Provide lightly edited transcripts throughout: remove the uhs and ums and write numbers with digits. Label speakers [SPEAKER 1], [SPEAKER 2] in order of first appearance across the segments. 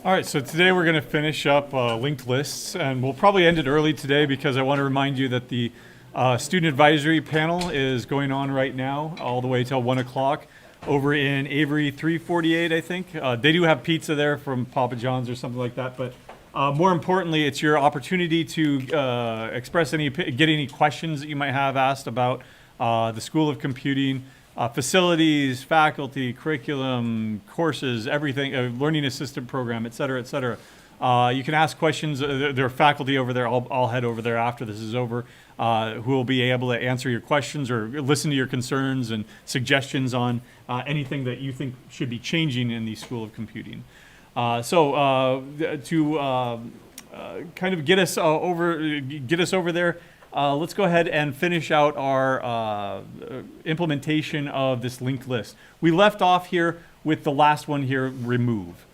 [SPEAKER 1] All right, so today we're going to finish up linked lists, and we'll probably end it early today because I want to remind you that the student advisory panel is going on right now, all the way till 1 o'clock, over in Avery 348, I think. They do have pizza there from Papa John's or something like that, but more importantly, it's your opportunity to express get any questions that you might have asked about the School of Computing. Facilities, faculty, curriculum, courses, everything, learning assistant program, et cetera, et cetera. You can ask questions. There are faculty over there. I'll head over there after this is over, who will be able to answer your questions or listen to your concerns and suggestions on anything that you think should be changing in the School of Computing. To kind of get us over there, let's go ahead and finish out our implementation of this linked list. We left off here with the last one here, remove.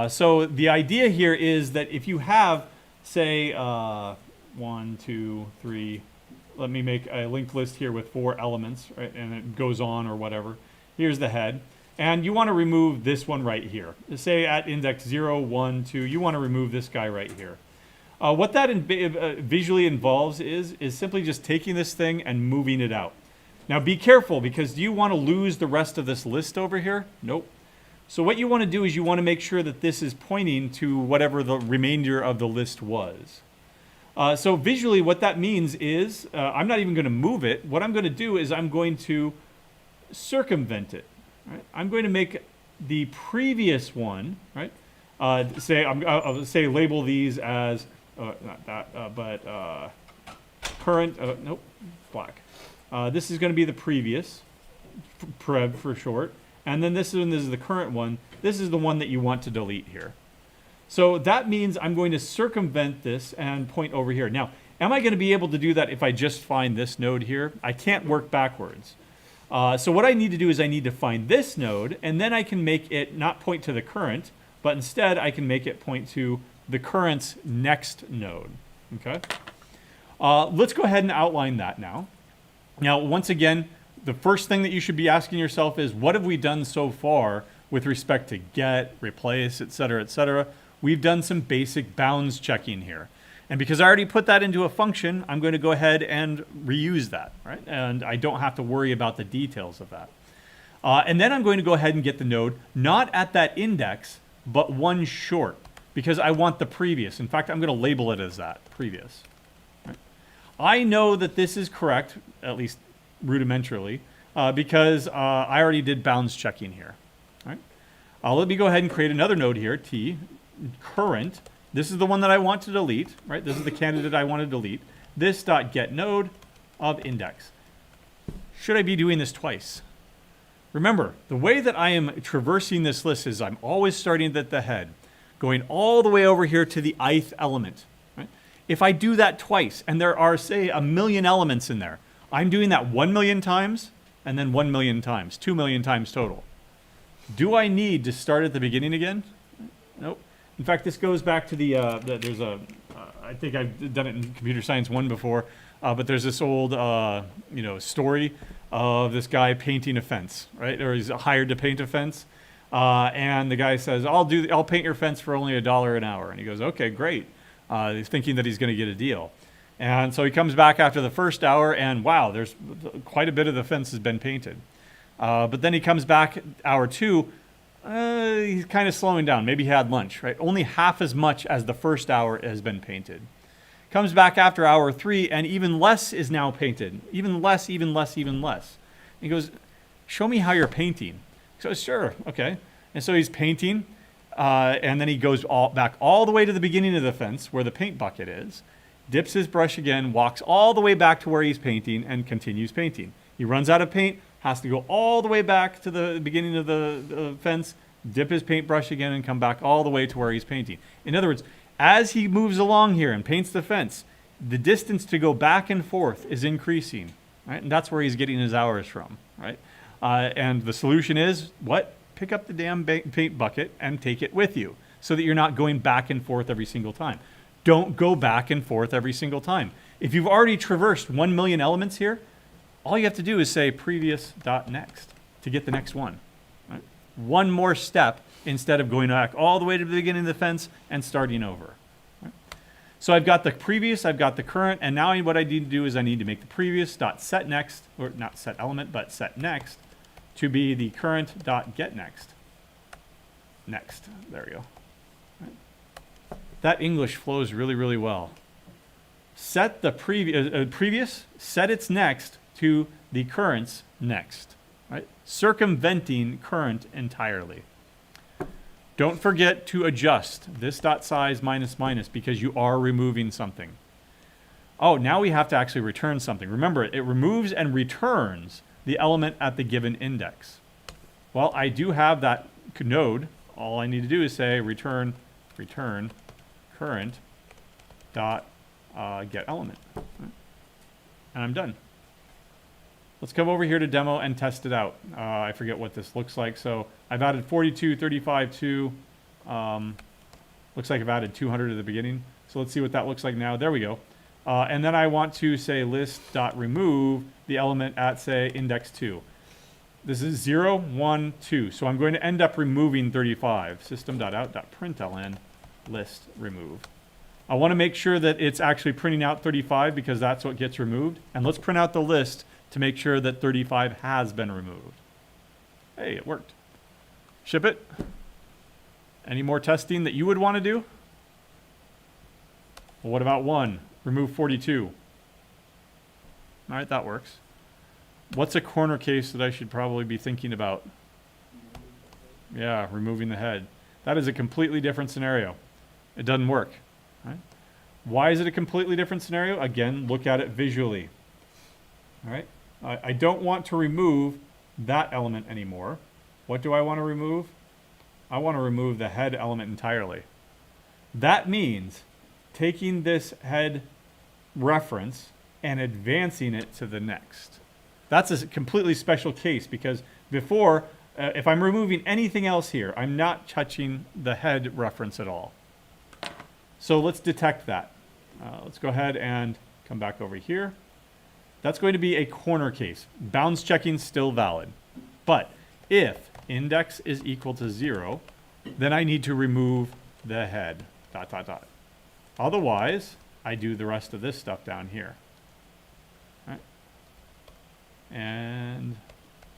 [SPEAKER 1] So the idea here is that if you have, say, 1, 2, 3, let me make a linked list here with 4 elements, right? And it goes on or whatever. Here's the head. And you want to remove this one right here. Say at index 0, 1, 2, you want to remove this guy right here. What that visually involves is simply just taking this thing and moving it out. Now be careful, because do you want to lose the rest of this list over here? Nope. So what you want to do is you want to make sure that this is pointing to whatever the remainder of the list was. So visually what that means is, I'm not even going to move it. What I'm going to do is I'm going to circumvent it. Right? I'm going to make the previous one, right? I'll say label these as not that, but current, nope, black. This is going to be the previous, prev for short. And then this is the current one. This is the one that you want to delete here. So that means I'm going to circumvent this and point over here. Now, am I going to be able to do that if I just find this node here? I can't work backwards. So what I need to do is I need to find this node, and then I can make it not point to the current, but instead I can make it point to the current's next node. Okay. Let's go ahead and outline that now. Now, once again, the first thing that you should be asking yourself is, what have we done so far with respect to get, replace, et cetera, et cetera? We've done some basic bounds checking here. And because I already put that into a function, I'm going to go ahead and reuse that, right? And I don't have to worry about the details of that. And then I'm going to go ahead and get the node, not at that index, but one short, because I want the previous. In fact, I'm going to label it as that, previous. Right? I know that this is correct, at least rudimentarily, because I already did bounds checking here. Right? Let me go ahead and create another node here, T, current. This is the one that I want to delete, right? This is the candidate I want to delete. This dot get node of index. Should I be doing this twice? Remember, the way that I am traversing this list is I'm always starting at the head, going all the way over here to the ith element. Right? If I do that twice, and there are, say, 1 million elements in there, I'm doing that 1 million times, and then 1 million times, 2 million times total. Do I need to start at the beginning again? Nope. In fact, this goes back to there's a, I think I've done it in Computer Science 1 before, but there's this old, story of this guy painting a fence, right? Or he's hired to paint a fence. And the guy says, I'll paint your fence for only $1 an hour. And he goes, okay, great. He's thinking that he's going to get a deal. And so he comes back after the first hour, and wow, there's quite a bit of the fence has been painted. But then he comes back hour 2. He's kind of slowing down. Maybe he had lunch, right? Only half as much as the first hour has been painted. Comes back after hour 3, and even less is now painted. Even less, even less, even less. He goes, show me how you're painting. He says, sure, okay. And so he's painting, and then he goes back all the way to the beginning of the fence where the paint bucket is, dips his brush again, walks all the way back to where he's painting, and continues painting. He runs out of paint, has to go all the way back to the beginning of the fence, dip his paintbrush again, and come back all the way to where he's painting. In other words, as he moves along here and paints the fence, the distance to go back and forth is increasing, right? And that's where he's getting his hours from, right? And the solution is, what? Pick up the damn paint bucket and take it with you so that you're not going back and forth every single time. Don't go back and forth every single time. If you've already traversed 1 million elements here, all you have to do is say previous dot next to get the next one. Right? one more step instead of going back all the way to the beginning of the fence and starting over. So I've got the previous, I've got the current, and now what I need to do is I need to make the previous dot set next, or not set element, but set next, to be the current dot get next. Next, there we go. That English flows really, really well. Set the previous, set its next to the current's next, right? Circumventing current entirely. Don't forget to adjust this dot size minus minus because you are removing something. Oh, now we have to actually return something. Remember, it removes and returns the element at the given index. Well, I do have that node. All I need to do is say return current dot get element. And I'm done. Let's come over here to demo and test it out. I forget what this looks like. So I've added 42, 35, 2. Looks like I've added 200 at the beginning. So let's see what that looks like now. There we go. And then I want to say list.remove the element at, say, index 2. This is 0, 1, 2. So I'm going to end up removing 35. System.out.println list remove. I want to make sure that it's actually printing out 35 because that's what gets removed. And let's print out the list to make sure that 35 has been removed. Hey, it worked. Ship it. Any more testing that you would want to do? Well, what about 1? Remove 42. All right, that works. What's a corner case that I should probably be thinking about? Yeah, removing the head. That is a completely different scenario. It doesn't work. Right? Why is it a completely different scenario? Again, look at it visually. All right. I don't want to remove that element anymore. What do I want to remove? I want to remove the head element entirely. That means taking this head reference and advancing it to the next. That's a completely special case because before, if I'm removing anything else here, I'm not touching the head reference at all. So let's detect that. Let's go ahead and come back over here. That's going to be a corner case. Bounds checking still valid. But if index is equal to 0, then I need to remove the head, ... Otherwise, I do the rest of this stuff down here. All right. And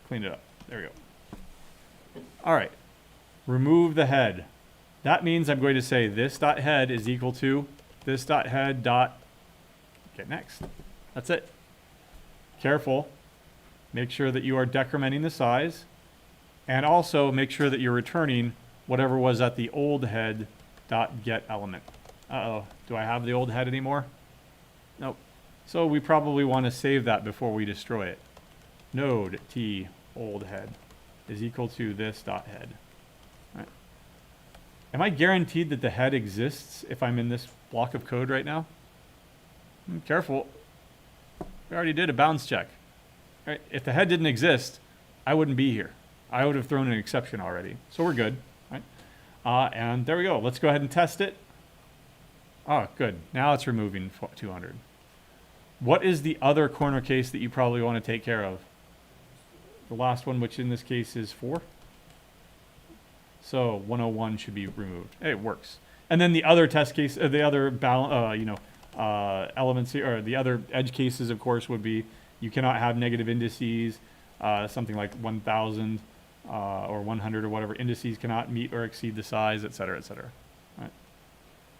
[SPEAKER 1] clean it up. There we go. All right. Remove the head. That means I'm going to say this dot head is equal to this dot head dot get next. That's it. Careful. Make sure that you are decrementing the size. And also make sure that you're returning whatever was at the old head dot get element. Uh-oh. Do I have the old head anymore? Nope. So we probably want to save that before we destroy it. Node t old head is equal to this dot head. All right. Am I guaranteed that the head exists if I'm in this block of code right now? Careful. We already did a bounds check. Right? If the head didn't exist, I wouldn't be here. I would have thrown an exception already. So we're good. Right? And there we go. Let's go ahead and test it. Oh, good. Now it's removing 200. What is the other corner case that you probably want to take care of? The last one, which in this case is 4. So 101 should be removed. Hey, it works. And then the other test case, the other elements here, or the other edge cases, of course, would be you cannot have negative indices, something like 1,000 or 100 or whatever indices cannot meet or exceed the size, et cetera, et cetera. Right?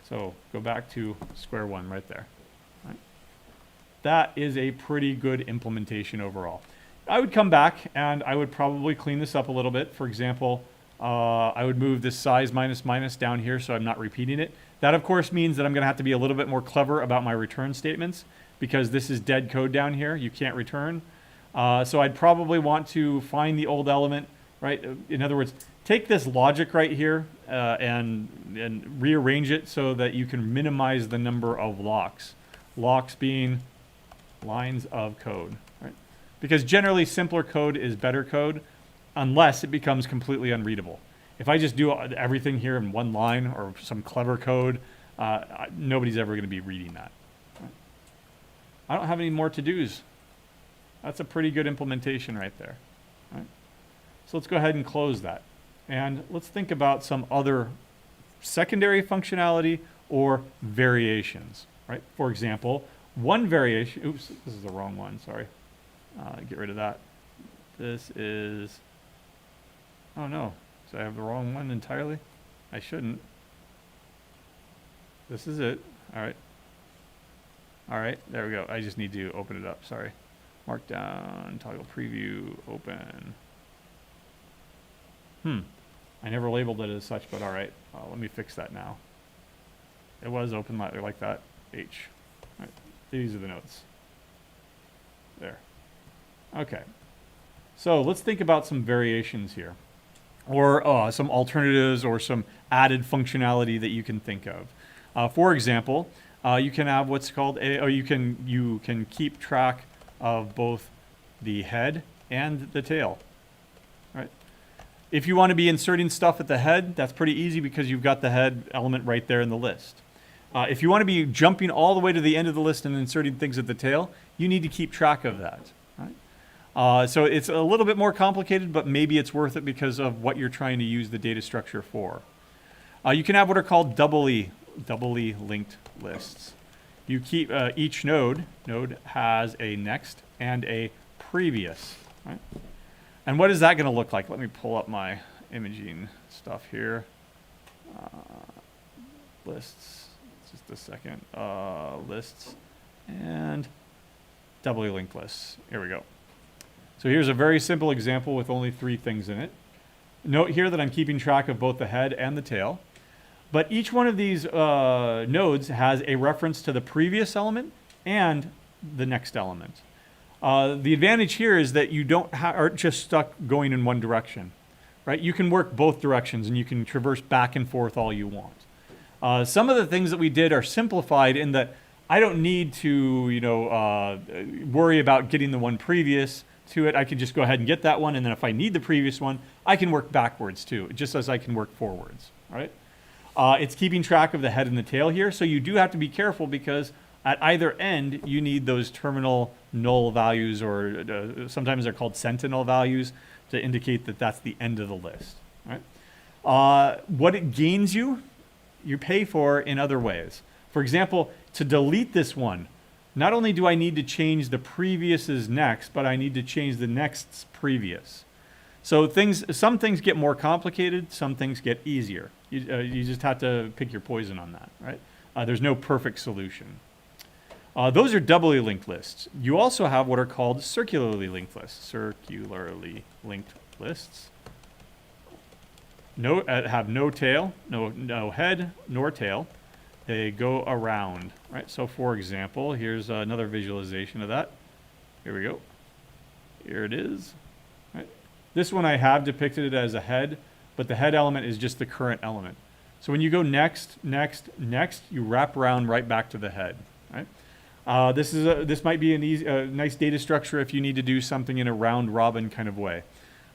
[SPEAKER 1] So go back to square one right there. Right? That is a pretty good implementation overall. I would come back and I would probably clean this up a little bit. For example, I would move this size minus minus down here so I'm not repeating it. That, of course, means that I'm going to have to be a little bit more clever about my return statements because this is dead code down here. You can't return. So I'd probably want to find the old element, right? In other words, take this logic right here and rearrange it so that you can minimize the number of locks. Locks being lines of code, right? Because generally simpler code is better code unless it becomes completely unreadable. If I just do everything here in one line or some clever code, nobody's ever going to be reading that. Right? I don't have any more to-dos. That's a pretty good implementation right there. Right? So let's go ahead and close that. And let's think about some other secondary functionality or variations, right? For example, one variation, oops, this is the wrong one, sorry. Get rid of that. This is, oh no, so I have the wrong one entirely? I shouldn't. This is it, all right. All right, there we go. I just need to open it up, sorry. Markdown, toggle preview, open. I never labeled it as such, but all right, let me fix that now. It was open like that, H. All right, these are the notes. There. Okay, so let's think about some variations here, or some alternatives or some added functionality that you can think of. For example, you can have what's called you can keep track of both the head and the tail. Right? If you want to be inserting stuff at the head, that's pretty easy because you've got the head element right there in the list. If you want to be jumping all the way to the end of the list and inserting things at the tail, you need to keep track of that. Right? So it's a little bit more complicated, but maybe it's worth it because of what you're trying to use the data structure for. You can have what are called doubly linked lists. You keep each node has a next and a previous. Right? And what is that going to look like? Let me pull up my imaging stuff here. Lists, just a second. Lists and doubly linked lists. Here we go. So here's a very simple example with only 3 things in it. Note here that I'm keeping track of both the head and the tail. But each one of these nodes has a reference to the previous element and the next element. The advantage here is that you aren't just stuck going in one direction, right? You can work both directions and you can traverse back and forth all you want. Some of the things that we did are simplified in that I don't need to, worry about getting the one previous to it. I can just go ahead and get that one, and then if I need the previous one, I can work backwards too, just as I can work forwards, right? It's keeping track of the head and the tail here, so you do have to be careful because at either end, you need those terminal null values, or sometimes they're called sentinel values, to indicate that that's the end of the list. Right? What it gains you pay for in other ways. For example, to delete this one, not only do I need to change the previous's next, but I need to change the next's previous. So some things get more complicated, some things get easier. You just have to pick your poison on that, right? There's no perfect solution. Those are doubly linked lists. You also have what are called circularly linked lists. Circularly linked lists. Have no tail, no head nor tail. They go around, right? So for example, here's another visualization of that. Here we go. Here it is. Right? This one I have depicted it as a head, but the head element is just the current element. So when you go next, next, next, you wrap around right back to the head, right? This might be a nice data structure if you need to do something in a round robin kind of way.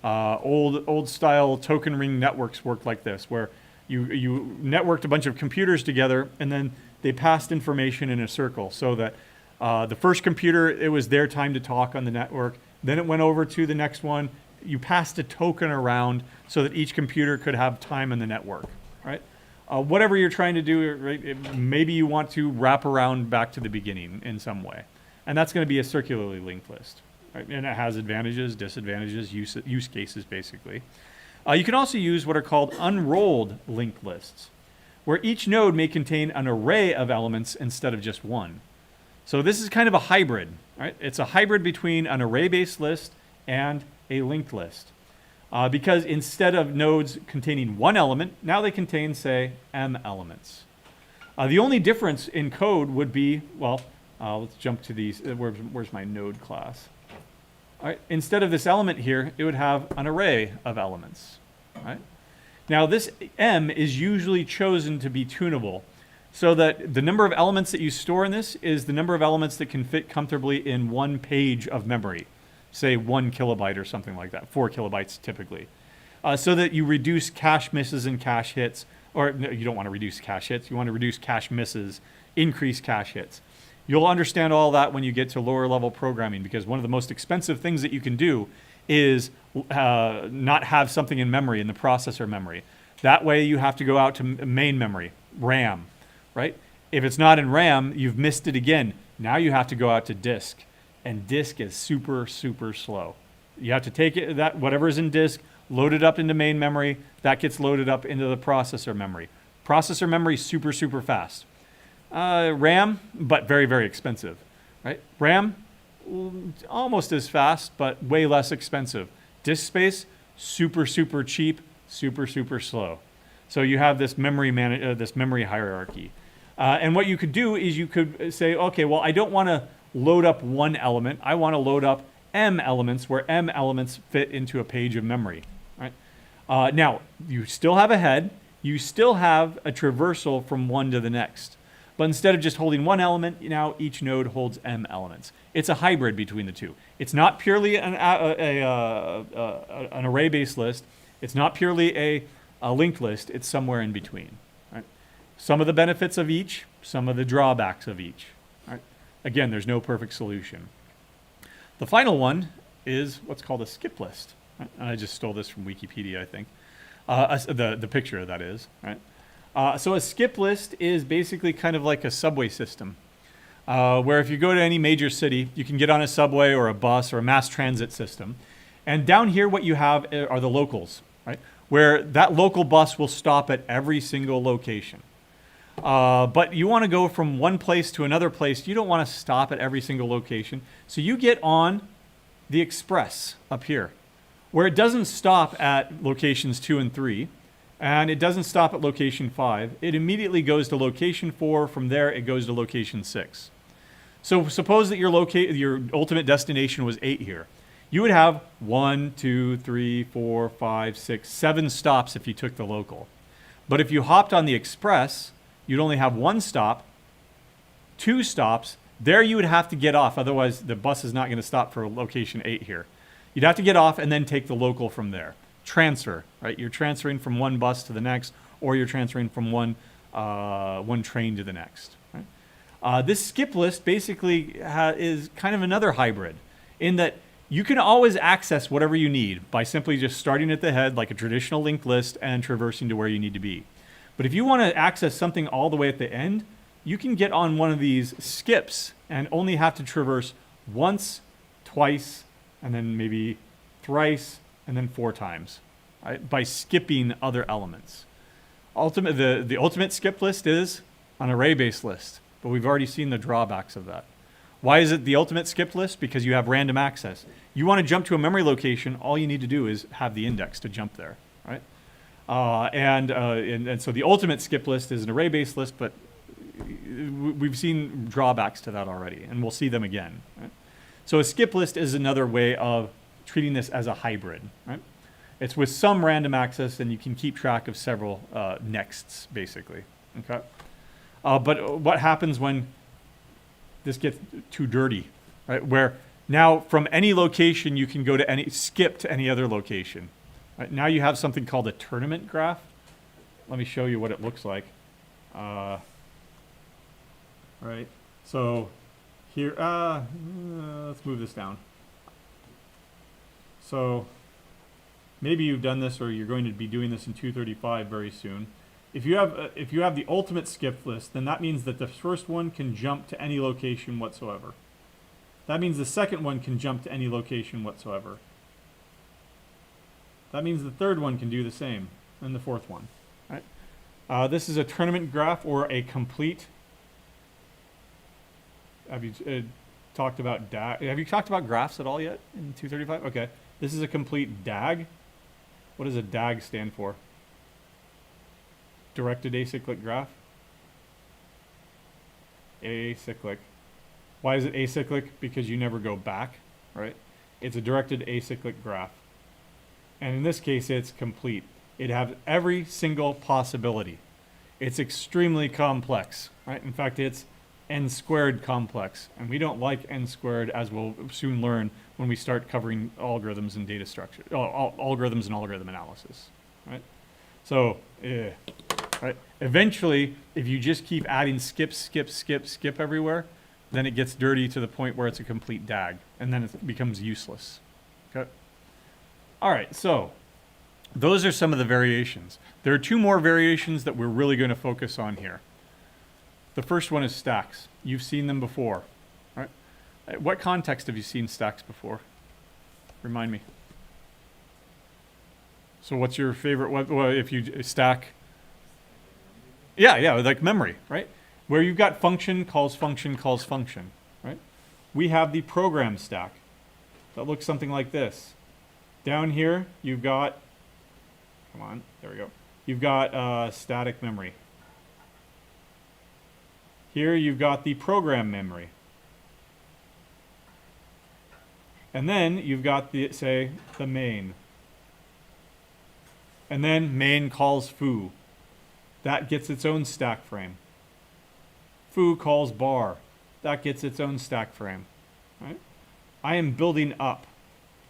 [SPEAKER 1] Old style token ring networks worked like this, where you networked a bunch of computers together and then they passed information in a circle, so that the first computer, it was their time to talk on the network. Then it went over to the next one. You passed a token around so that each computer could have time in the network, right? Whatever you're trying to do, right, maybe you want to wrap around back to the beginning in some way. And that's going to be a circularly linked list. Right? And it has advantages, disadvantages, use cases, basically. You can also use what are called unrolled linked lists, where each node may contain an array of elements instead of just one. So this is kind of a hybrid, right? It's a hybrid between an array-based list and a linked list. Because instead of nodes containing one element, now they contain, say, m elements. The only difference in code would be, well, let's jump to these. Where's my node class? All right, instead of this element here, it would have an array of elements. Right? Now, this m is usually chosen to be tunable, so that the number of elements that you store in this is the number of elements that can fit comfortably in one page of memory. Say 1 kilobyte or something like that, 4 kilobytes typically. So that you reduce cache misses and cache hits, or no, you don't want to reduce cache hits, you want to reduce cache misses, increase cache hits. You'll understand all that when you get to lower level programming, because one of the most expensive things that you can do is not have something in memory, in the processor memory. That way you have to go out to main memory, RAM, right? If it's not in RAM, you've missed it again. Now you have to go out to disk, and disk is super, super slow. You have to take it, that whatever's in disk, load it up into main memory. That gets loaded up into the processor memory. Processor memory is super, super fast. RAM, but very, very expensive, right? RAM, almost as fast, but way less expensive. Disk space, super, super cheap, super, super slow. So you have this memory hierarchy. And what you could do is you could say, okay, well, I don't want to load up one element. I want to load up M elements where M elements fit into a page of memory. Right? Now, you still have a head. You still have a traversal from one to the next. But instead of just holding one element, now each node holds M elements. It's a hybrid between the two. It's not purely an array-based list. It's not purely a linked list. It's somewhere in between. Right? Some of the benefits of each, some of the drawbacks of each. Right? Again, there's no perfect solution. The final one is what's called a skip list. Right? And I just stole this from Wikipedia, I think. The picture, that is. Right? So a skip list is basically kind of like a subway system, where if you go to any major city, you can get on a subway or a bus or a mass transit system. And down here, what you have are the locals, right? Where that local bus will stop at every single location. But you want to go from one place to another place. You don't want to stop at every single location. So you get on the express up here, where it doesn't stop at locations 2 and 3, and it doesn't stop at location 5. It immediately goes to location 4. From there, it goes to location 6. So suppose that your ultimate destination was 8 here. You would have 1, 2, 3, 4, 5, 6, 7 stops if you took the local. But if you hopped on the express, you'd only have 1 stop, 2 stops. There you would have to get off. Otherwise, the bus is not going to stop for location 8 here. You'd have to get off and then take the local from there. Transfer, right? You're transferring from one bus to the next, or you're transferring from one train to the next. Right? This skip list basically is kind of another hybrid in that you can always access whatever you need by simply just starting at the head like a traditional linked list and traversing to where you need to be. But if you want to access something all the way at the end, you can get on one of these skips and only have to traverse once, twice, and then maybe thrice, and then 4 times, right? By skipping other elements. The ultimate skip list is an array-based list, but we've already seen the drawbacks of that. Why is it the ultimate skip list? Because you have random access. You want to jump to a memory location, all you need to do is have the index to jump there, right? And so the ultimate skip list is an array-based list, but we've seen drawbacks to that already, and we'll see them again. Right? So a skip list is another way of treating this as a hybrid. Right? It's with some random access, and you can keep track of several nexts, basically. Okay. But what happens when this gets too dirty, right? Where now from any location you can go to skip to any other location. Right? Now you have something called a tournament graph. Let me show you what it looks like. Right. So here, let's move this down. So maybe you've done this, or you're going to be doing this in 235 very soon. If you have the ultimate skip list, then that means that the first one can jump to any location whatsoever. That means the second one can jump to any location whatsoever. That means the third one can do the same, and the fourth one. Right? This is a tournament graph or a complete. Have you talked about DAG? Have you talked about graphs at all yet in 235? Okay. This is a complete DAG. What does a DAG stand for? Directed acyclic graph. Acyclic. Why is it acyclic? Because you never go back, right? It's a directed acyclic graph. And in this case, it's complete. It has every single possibility. It's extremely complex, right? In fact, it's n-squared complex. And we don't like n-squared, as we'll soon learn when we start covering algorithms and data structure, algorithms and algorithm analysis, right? So, right? Eventually, if you just keep adding skip everywhere, then it gets dirty to the point where it's a complete DAG, and then it becomes useless. Okay. All right, so those are some of the variations. There are two more variations that we're really going to focus on here. The first one is stacks. You've seen them before, right? What context have you seen stacks before? Remind me. So what's your favorite, what if you stack? Yeah, like memory, right? Where you've got function, calls function, calls function, right? We have the program stack that looks something like this. Down here, you've got, come on, there we go. You've got static memory. Here you've got the program memory. And then you've got the, say, the main. And then main calls foo. That gets its own stack frame. Foo calls bar. That gets its own stack frame. Right? I am building up.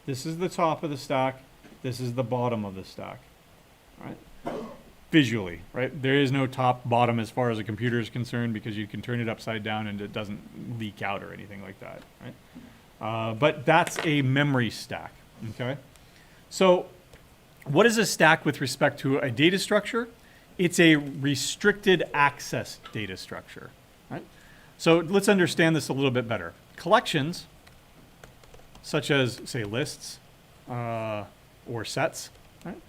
[SPEAKER 1] This is the top of the stack. This is the bottom of the stack. Right? Visually, right? There is no top, bottom as far as a computer is concerned because you can turn it upside down and it doesn't leak out or anything like that, right? But that's a memory stack, okay? So what is a stack with respect to a data structure? It's a restricted access data structure, right? So let's understand this a little bit better. Collections, such as, say, lists or sets, right?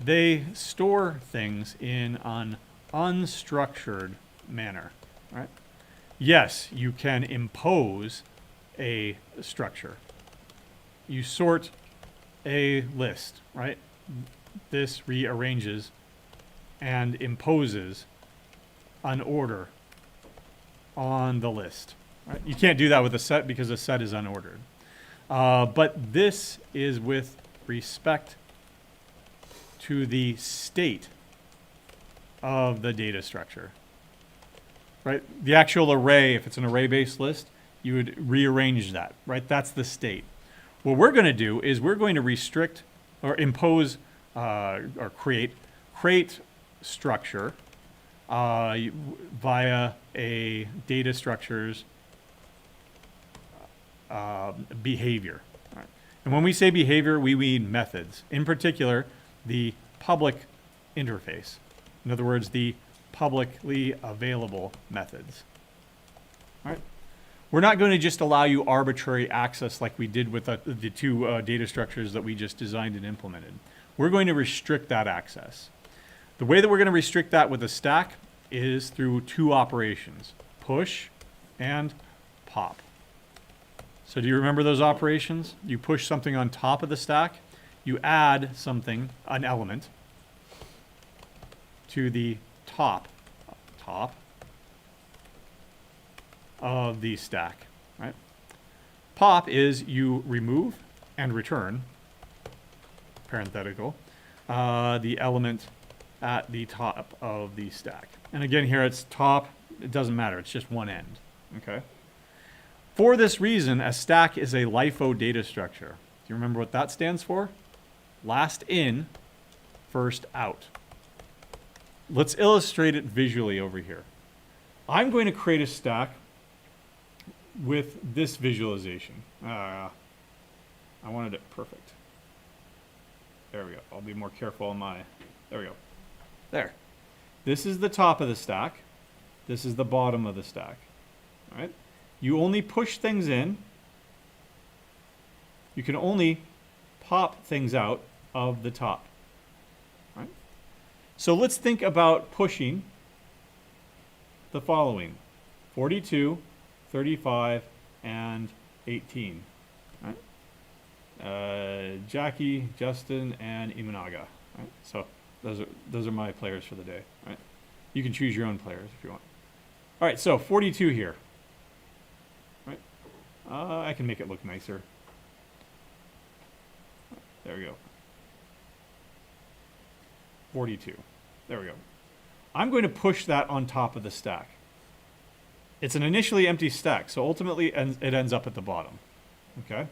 [SPEAKER 1] They store things in an unstructured manner, right? Yes, you can impose a structure. You sort a list, right? This rearranges and imposes an order on the list, right? You can't do that with a set because a set is unordered. But this is with respect to the state of the data structure, right? The actual array, if it's an array-based list, you would rearrange that, right? That's the state. What we're going to do is we're going to restrict or impose or create structure via a data structure's behavior. Right? And when we say behavior, we mean methods. In particular, the public interface. In other words, the publicly available methods. All right? We're not going to just allow you arbitrary access like we did with the two data structures that we just designed and implemented. We're going to restrict that access. The way that we're going to restrict that with a stack is through two operations, push and pop. So do you remember those operations? You push something on top of the stack, you add something, an element, to the top of the stack, right? Pop is you remove and return, parenthetical, the element at the top of the stack. And again, here it's top, it doesn't matter, it's just one end, okay? For this reason, a stack is a LIFO data structure. Do you remember what that stands for? Last in, first out. Let's illustrate it visually over here. I'm going to create a stack with this visualization. I wanted it perfect. There we go. I'll be more careful on my, there we go. There. This is the top of the stack. This is the bottom of the stack. All right? You only push things in. You can only pop things out of the top. All right? So let's think about pushing the following: 42, 35, and 18. All right? Jackie, Justin, and Imanaga. Right? So those are my players for the day. Right? You can choose your own players if you want. All right, so 42 here. Right? I can make it look nicer. There we go. 42. There we go. I'm going to push that on top of the stack. It's an initially empty stack, so ultimately it ends up at the bottom. Okay?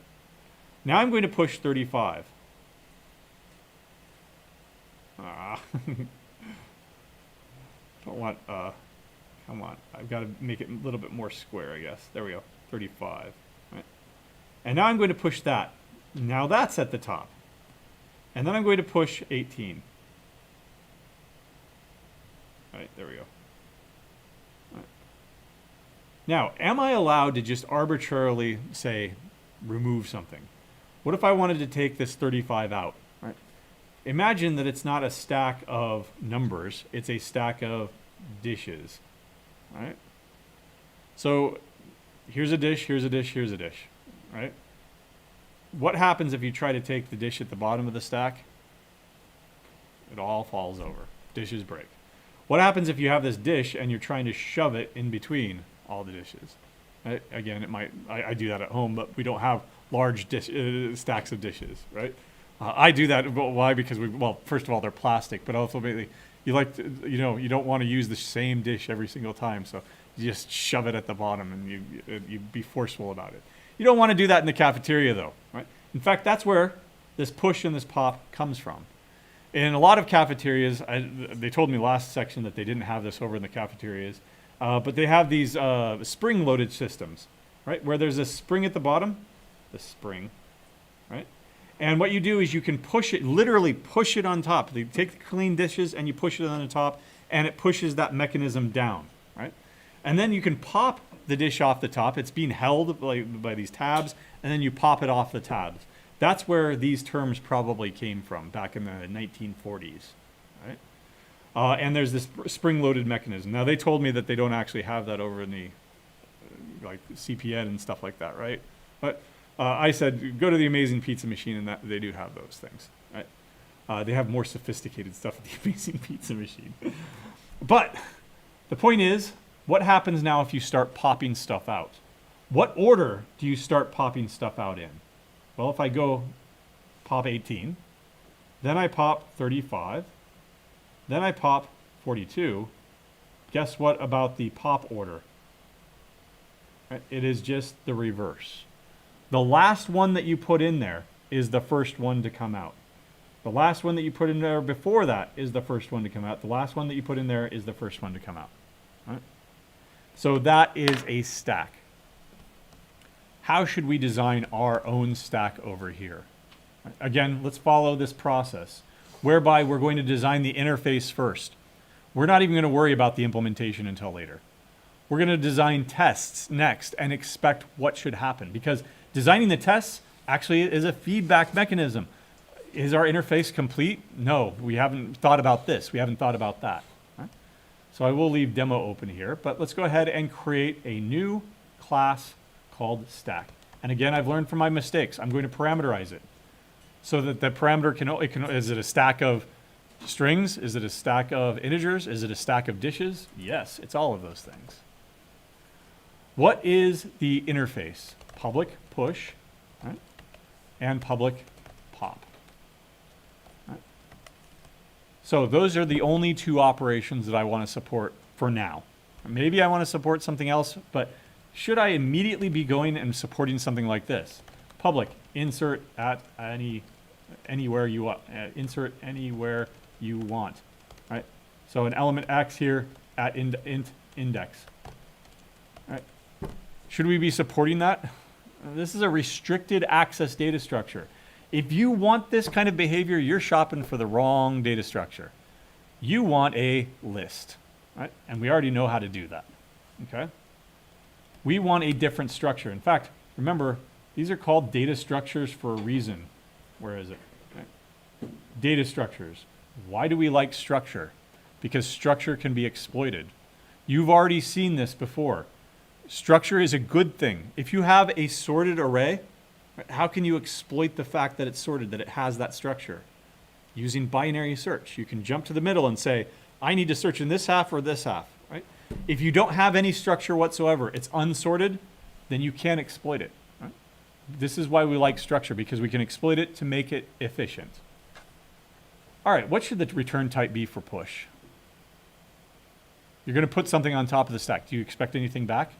[SPEAKER 1] Now I'm going to push 35. Don't want, come on. I've got to make it a little bit more square, I guess. There we go. 35. Right? And now I'm going to push that. Now that's at the top. And then I'm going to push 18. All right, there we go. All right. Now, am I allowed to just arbitrarily say, remove something? What if I wanted to take this 35 out? Right? Imagine that it's not a stack of numbers, it's a stack of dishes. Right? So here's a dish, here's a dish, here's a dish. Right? What happens if you try to take the dish at the bottom of the stack? It all falls over. Dishes break. What happens if you have this dish and you're trying to shove it in between all the dishes? Right? Again, it might. I do that at home, but we don't have large stacks of dishes, right? I do that. Why? Because well, first of all, they're plastic, but also maybe you like to, you don't want to use the same dish every single time, so you just shove it at the bottom and you be forceful about it. You don't want to do that in the cafeteria, though, right? In fact, that's where this push and this pop comes from. In a lot of cafeterias, they told me last section that they didn't have this over in the cafeterias, but they have these spring-loaded systems, right? Where there's a spring at the bottom, the spring, right? And what you do is you can push it, literally push it on top. You take the clean dishes and you push it on the top, and it pushes that mechanism down, right? And then you can pop the dish off the top. It's being held by these tabs, and then you pop it off the tabs. That's where these terms probably came from back in the 1940s, right? And there's this spring-loaded mechanism. Now, they told me that they don't actually have that over in the like CPN and stuff like that, right? But I said, go to the Amazing Pizza Machine, and that they do have those things, right? They have more sophisticated stuff at the Amazing Pizza Machine. But the point is, what happens now if you start popping stuff out? What order do you start popping stuff out in? Well, if I go pop 18, then I pop 35, then I pop 42, guess what about the pop order? It is just the reverse. The last one that you put in there is the first one to come out. The last one that you put in there before that is the first one to come out. The last one that you put in there is the first one to come out. Right? So that is a stack. How should we design our own stack over here? Again, let's follow this process, whereby we're going to design the interface first. We're not even going to worry about the implementation until later. We're going to design tests next and expect what should happen, because designing the tests actually is a feedback mechanism. Is our interface complete? No, we haven't thought about this. We haven't thought about that. Right? So I will leave demo open here, but let's go ahead and create a new class called stack. And again, I've learned from my mistakes. I'm going to parameterize it so that the parameter is it a stack of strings? Is it a stack of integers? Is it a stack of dishes? Yes, it's all of those things. What is the interface? Public push, right? And public pop. Right? So those are the only two operations that I want to support for now. Maybe I want to support something else, but should I immediately be going and supporting something like this? Public, insert at anywhere you want. Insert anywhere you want. Right? So an element X here at int index. Right? Should we be supporting that? This is a restricted access data structure. If you want this kind of behavior, you're shopping for the wrong data structure. You want a list, right? And we already know how to do that, okay? We want a different structure. In fact, remember, these are called data structures for a reason. Where is it? Okay. Data structures. Why do we like structure? Because structure can be exploited. You've already seen this before. Structure is a good thing. If you have a sorted array, how can you exploit the fact that it's sorted, that it has that structure? Using binary search. You can jump to the middle and say, I need to search in this half or this half. Right? If you don't have any structure whatsoever, it's unsorted, then you can't exploit it. Right? This is why we like structure, because we can exploit it to make it efficient. All right, what should the return type be for push? You're going to put something on top of the stack. Do you expect anything back?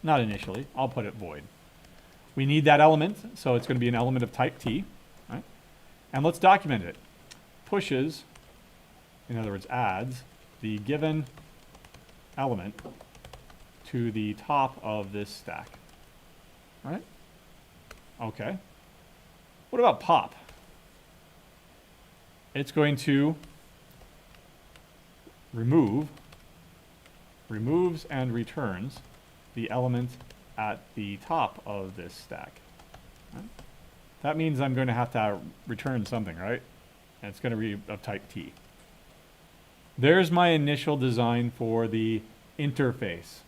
[SPEAKER 1] Not initially. I'll put it void. We need that element, so it's going to be an element of type T. Right? And let's document it. Pushes, in other words, adds the given element to the top of this stack. Right? Okay. What about pop? it's going to removes and returns the element at the top of this stack. Right? That means I'm going to have to return something, right? And it's going to be of type T. There's my initial design for the interface.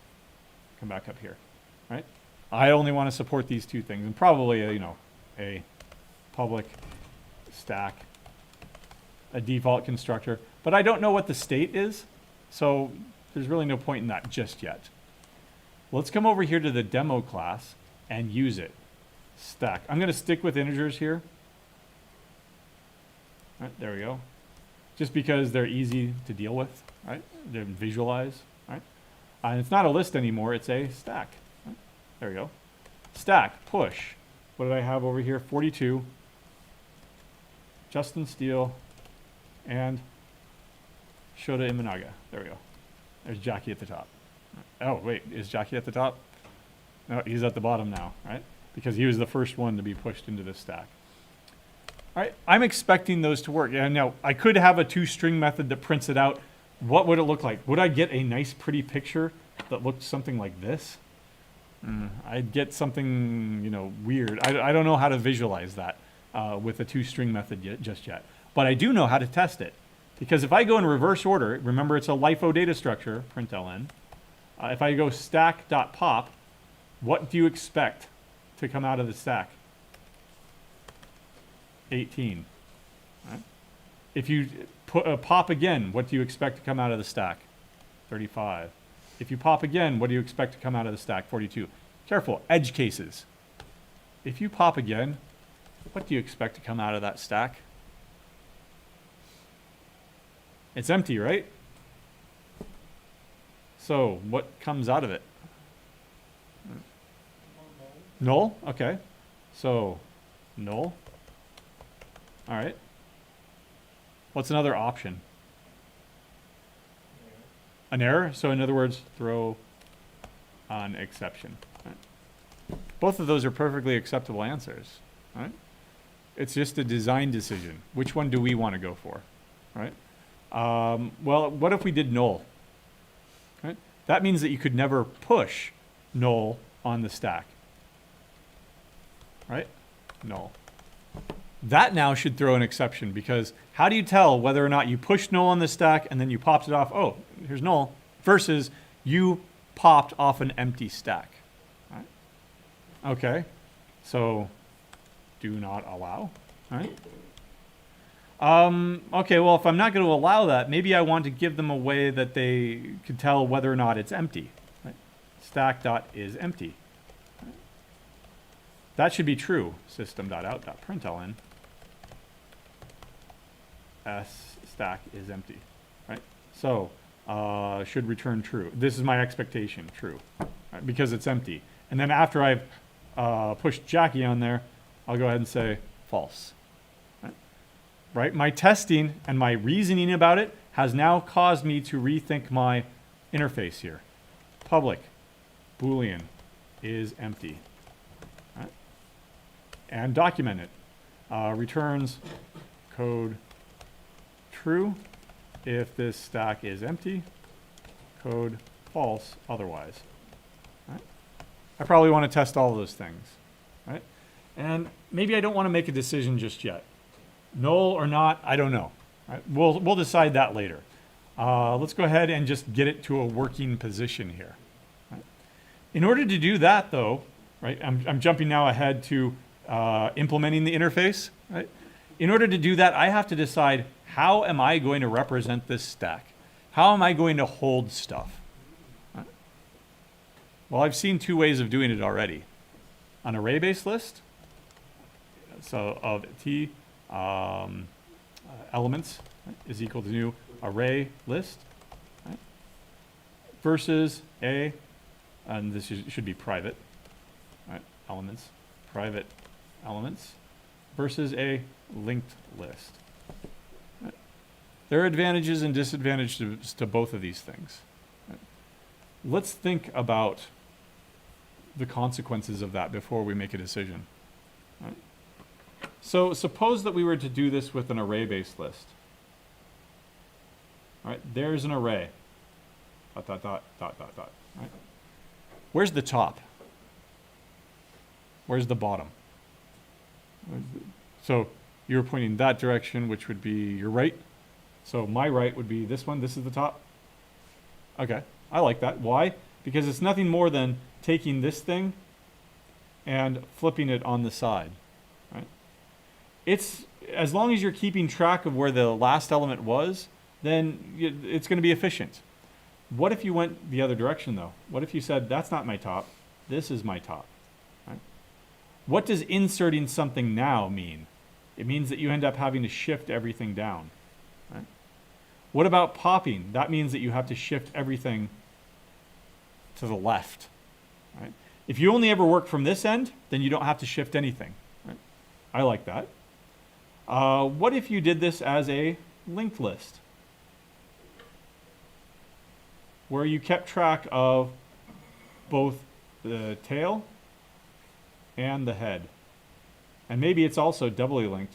[SPEAKER 1] Come back up here, right? I only want to support these two things, and probably a public stack, a default constructor, but I don't know what the state is, so there's really no point in that just yet. Let's come over here to the demo class and use it. Stack. I'm going to stick with integers here. All right, there we go. Just because they're easy to deal with, right? They visualize, right? And it's not a list anymore, it's a stack. Right? There we go. Stack, push. What did I have over here? 42. Justin Steele and Shota Imanaga. There we go. There's Jackie at the top. Oh, wait, is Jackie at the top? No, he's at the bottom now, right? Because he was the first one to be pushed into this stack. All right, I'm expecting those to work. And now, I could have a toString method that prints it out. What would it look like? Would I get a nice, pretty picture that looked something like this? I'd get something, weird. I don't know how to visualize that with a toString method just yet. But I do know how to test it. Because if I go in reverse order, remember it's a LIFO data structure, println. If I go stack.pop, what do you expect to come out of the stack? 18. Right? If you pop again, what do you expect to come out of the stack? 35. If you pop again, what do you expect to come out of the stack? 42. Careful, edge cases. If you pop again, what do you expect to come out of that stack? It's empty, right? So what comes out of it? Null? Okay. So null. All right. What's another option? An error. So in other words, throw an exception. Right. Both of those are perfectly acceptable answers. Right? It's just a design decision. Which one do we want to go for? Right? Well, what if we did null? Right? That means that you could never push null on the stack. Right? Null. That now should throw an exception, because how do you tell whether or not you pushed null on the stack and then you popped it off, oh, here's null, versus you popped off an empty stack? Right? Okay, so do not allow. Right? Okay, well, if I'm not going to allow that, maybe I want to give them a way that they can tell whether or not it's empty. Right? Stack.isEmpty. Right? That should be true. System.out.println stack is empty. Right? So, should return true. This is my expectation, true. Right? Because it's empty. And then after I've pushed Jackie on there, I'll go ahead and say false. Right? My testing and my reasoning about it has now caused me to rethink my interface here. Public Boolean is empty. Right? And document it. Returns code true if this stack is empty, code false otherwise. Right? I probably want to test all of those things. Right? And maybe I don't want to make a decision just yet. Null or not, I don't know. Right? We'll decide that later. Let's go ahead and just get it to a working position here. Right? In order to do that, though, right, I'm jumping now ahead to implementing the interface. Right? In order to do that, I have to decide, how am I going to represent this stack? How am I going to hold stuff? Right? Well, I've seen two ways of doing it already. An array-based list, so of T elements, right, is equal to new array list, right, versus a, and this should be private, right, elements, private elements, versus a linked list. Right. There are advantages and disadvantages to both of these things. Right. Let's think about the consequences of that before we make a decision. Right. So suppose that we were to do this with an array-based list. All right, there's an array. Dot, dot, dot, dot, dot, dot. Right? Where's the top? Where's the bottom? So you're pointing that direction, which would be your right. So my right would be this one. This is the top. Okay, I like that. Why? Because it's nothing more than taking this thing and flipping it on the side. Right? It's, as long as you're keeping track of where the last element was, then it's going to be efficient. What if you went the other direction, though? What if you said, that's not my top, this is my top? Right? What does inserting something now mean? It means that you end up having to shift everything down. Right? What about popping? That means that you have to shift everything to the left. Right? If you only ever work from this end, then you don't have to shift anything. Right? I like that. What if you did this as a linked list, where you kept track of both the tail and the head? And maybe it's also doubly linked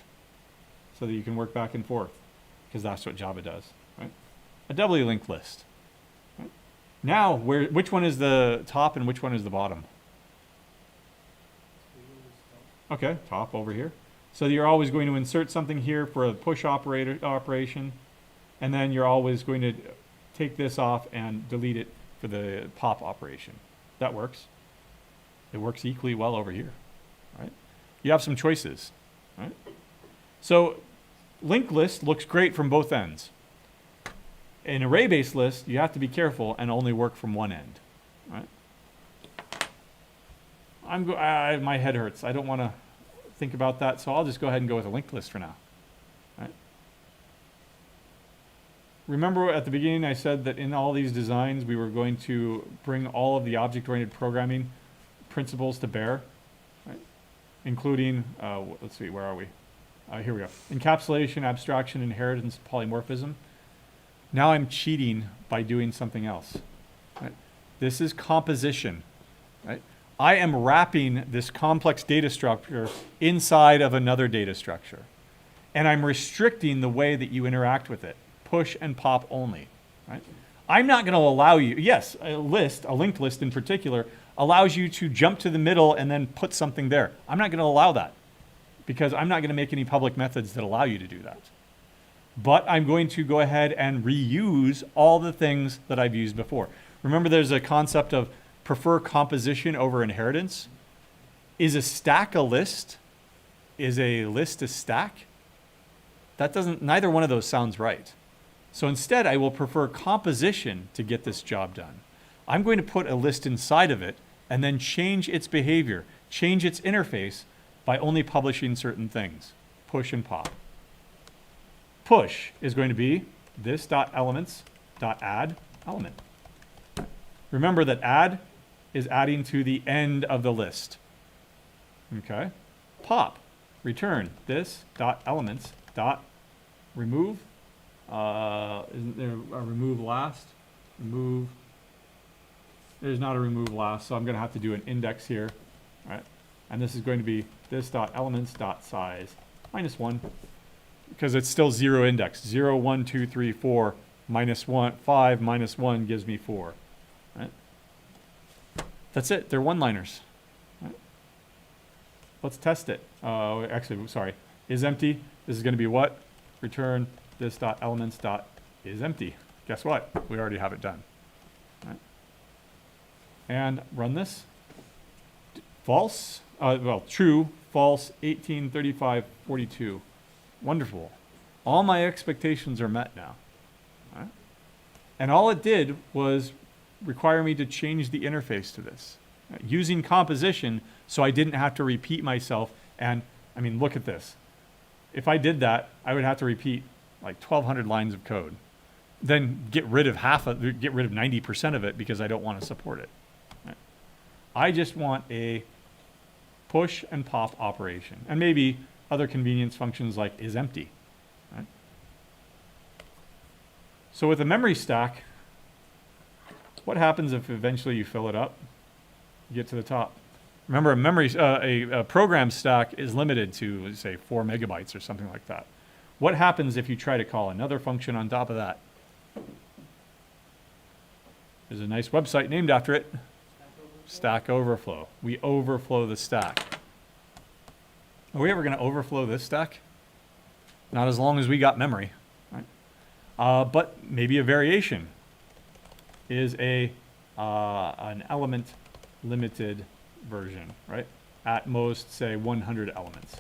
[SPEAKER 1] so that you can work back and forth, because that's what Java does, right? A doubly linked list. Right? Now, which one is the top and which one is the bottom? Okay, top over here. So you're always going to insert something here for a push operation, and then you're always going to take this off and delete it for the pop operation. That works. It works equally well over here, right? You have some choices, right? So linked list looks great from both ends. An array-based list, you have to be careful and only work from one end, right? My head hurts. I don't want to think about that, so I'll just go ahead and go with a linked list for now. Right? Remember at the beginning I said that in all these designs we were going to bring all of the object-oriented programming principles to bear, right? Including, let's see, where are we? Here we go. Encapsulation, abstraction, inheritance, polymorphism. Now I'm cheating by doing something else. Right? This is composition. Right? I am wrapping this complex data structure inside of another data structure. And I'm restricting the way that you interact with it. Push and pop only. Right? I'm not going to allow you, yes, a linked list in particular, allows you to jump to the middle and then put something there. I'm not going to allow that, because I'm not going to make any public methods that allow you to do that. But I'm going to go ahead and reuse all the things that I've used before. Remember, there's a concept of prefer composition over inheritance. Is a stack a list? Is a list a stack? Neither one of those sounds right. So instead, I will prefer composition to get this job done. I'm going to put a list inside of it and then change its behavior, change its interface by only publishing certain things. Push and pop. Push is going to be this .elements.add element. Remember that add is adding to the end of the list. Okay. Pop, return this .elements.remove. Isn't there a remove last? Remove. There's not a remove last, so I'm going to have to do an index here. All right. And this is going to be this.elements.size -1, because it's still 0 index. 0, 1, 2, 3, 4, -1, 5 minus 1 gives me 4. Right? That's it. They're one-liners. Right? Let's test it. Actually, sorry. Is empty. This is going to be what? Return this.elements.is empty. Guess what? We already have it done. Right? And run this. False. Well, true, false, 18, 35, 42. Wonderful. All my expectations are met now. Right? And all it did was require me to change the interface to this. Right? Using composition so I didn't have to repeat myself. And, I mean, look at this. If I did that, I would have to repeat like 1,200 lines of code. Then get rid of 90% of it because I don't want to support it. Right? I just want a push and pop operation, and maybe other convenience functions like is empty. Right? So with a memory stack, what happens if eventually you fill it up? You get to the top. Remember, a program stack is limited to, say, 4 megabytes or something like that. What happens if you try to call another function on top of that? There's a nice website named after it. Stack Overflow. We overflow the stack. Are we ever going to overflow this stack? Not as long as we got memory, right? But maybe a variation is an element limited version, right? At most, say 100 elements.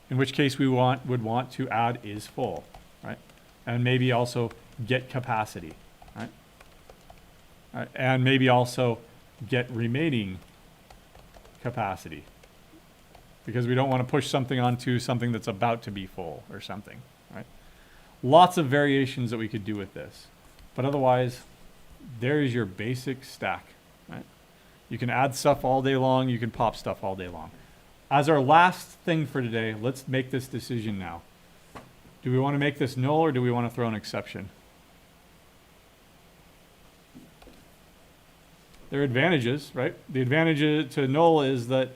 [SPEAKER 1] In which case we would want to add is full, right? And maybe also get capacity, right? And maybe also get remaining capacity, because we don't want to push something onto something that's about to be full or something, right? Lots of variations that we could do with this, but otherwise, there is your basic stack, right? You can add stuff all day long, you can pop stuff all day long. As our last thing for today, let's make this decision now. Do we want to make this null or do we want to throw an exception? There are advantages, right? The advantage to null is that,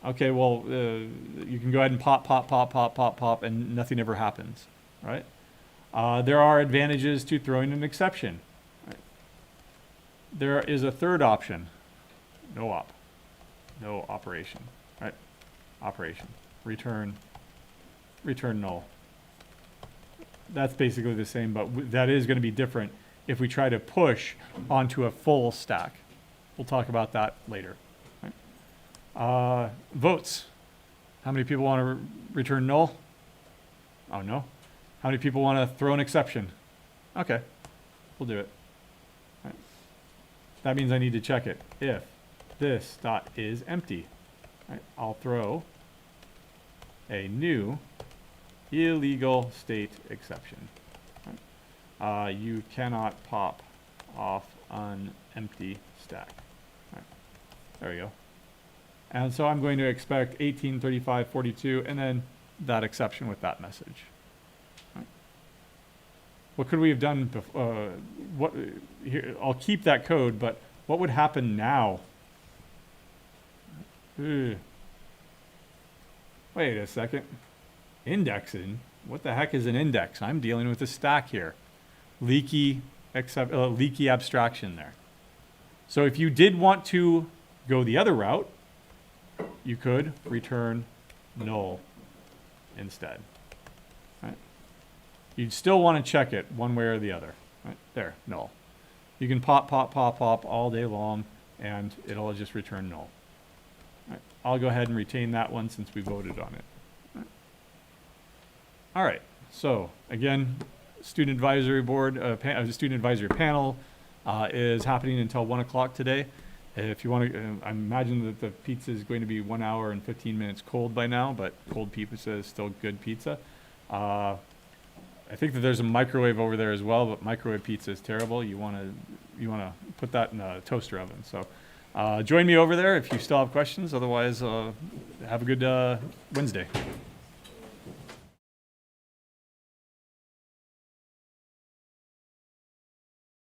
[SPEAKER 1] okay, well, you can go ahead and pop, and nothing ever happens, right? There are advantages to throwing an exception. Right? There is a third option, no op, no operation, right? Operation, return null. That's basically the same, but that is going to be different if we try to push onto a full stack. We'll talk about that later. Right? Votes. How many people want to return null? Oh, no. How many people want to throw an exception? Okay, we'll do it. Right. That means I need to check it. If this dot is empty, right, I'll throw a new illegal state exception. Right. You cannot pop off an empty stack. Right. There we go. And so I'm going to expect 18, 35, 42, and then that exception with that message. Right. What could we have done before? Here, I'll keep that code, but what would happen now? Wait a second. Indexing? What the heck is an index? I'm dealing with a stack here. Leaky abstraction there. So if you did want to go the other route, you could return null instead. Right? You'd still want to check it one way or the other. Right? There, null. You can pop all day long, and it'll just return null. Right. I'll go ahead and retain that one since we voted on it. Right. All right. So again, student advisory board, student advisory panel is happening until 1 o'clock today. If you want to, I imagine that the pizza is going to be 1 hour and 15 minutes cold by now, but cold pizza is still good pizza. I think that there's a microwave over there as well, but microwave pizza is terrible. You want to put that in a toaster oven. So join me over there if you still have questions. Otherwise, have a good Wednesday.